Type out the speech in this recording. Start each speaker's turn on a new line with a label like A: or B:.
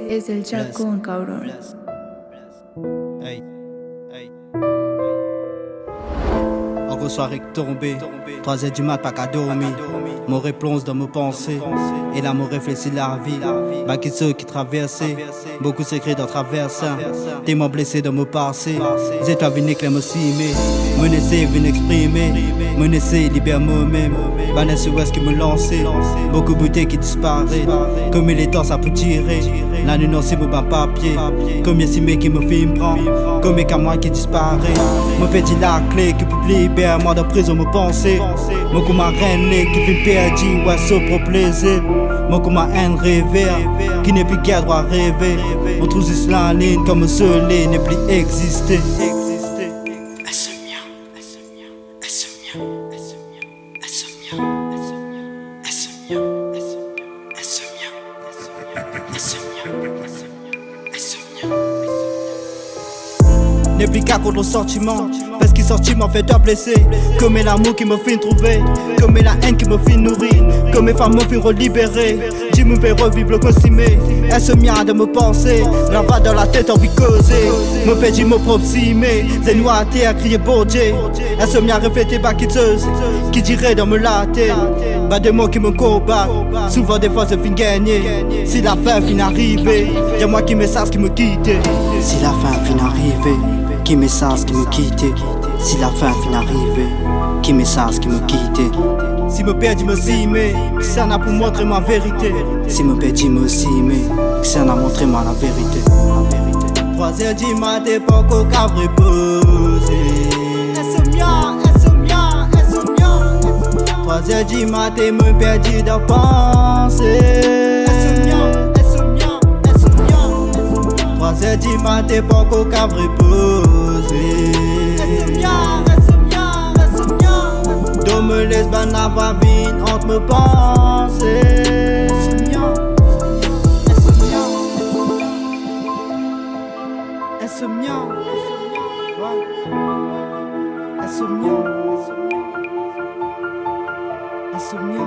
A: Es el chacón, cabrón.
B: Hey, hey. En soirée tombée, 3h du mat, pas qu'à dormir. Mon replonge dans mes pensées, et là mon réfléchit la vie. Bah qui ceux qui traversaient, beaucoup secrets dans traversant. Témoins blessés dans mon passé, j'ai toi venu que me cimer, menacé, venu exprimer, menacé, libère moi-même. Vanessa West qui me lançait, beaucoup de beauté qui disparaît. Comme il est temps, ça peut tirer. La nuit non, c'est mon bain papier. Combien si mec qui me filme prend, combien qu'à moi qui disparaît. Me pédit la clé qui peut libérer moi de prison, me penser. Mon coup ma reine qui fait perdu, ouais, sauf pour plaisir. Mon coup ma haine rêvée, qui n'est plus guère droit rêver. On trouve juste la ligne comme seul n'est plus exister. N'est plus qu'à contre le sentiment, parce qu'il sentiment fait te blesser. Comme l'amour qui me fait trouver, comme la haine qui me fait nourrir, comme les femmes me fait relibérer. J'ai me fait revivre le consumé, insomnia de me penser, la va dans la tête envie de causer. Me pédit me propre cimé, c'est noir à terre crier bon Dieu. Insomnia reflété par quitteuse, qui dirait dans me latter. Pas de mots qui me combattent, souvent des fois je finis gagner. Si la fin finit arrivée, y'a moi qui me sache qui me quitte. Si la fin finit arrivée, qui message qui me quitte. Si la fin finit arrivée, qui message qui me quitte. Si me perdis me cimer, que ça n'a pour montrer ma vérité. Si me perdis me cimer, que ça n'a montré ma la vérité. 3h du matin, pas qu'au cave reposer. Insomnia, insomnia, insomnia. 3h du matin, me perdis de penser. Insomnia, insomnia, insomnia. 3h du matin, pas qu'au cave reposer. Insomnia, insomnia, insomnia. Donc me laisse ban avoir vine entre me penser. Insomnia, insomnia. Insomnia, ouais. Insomnia, insomnia.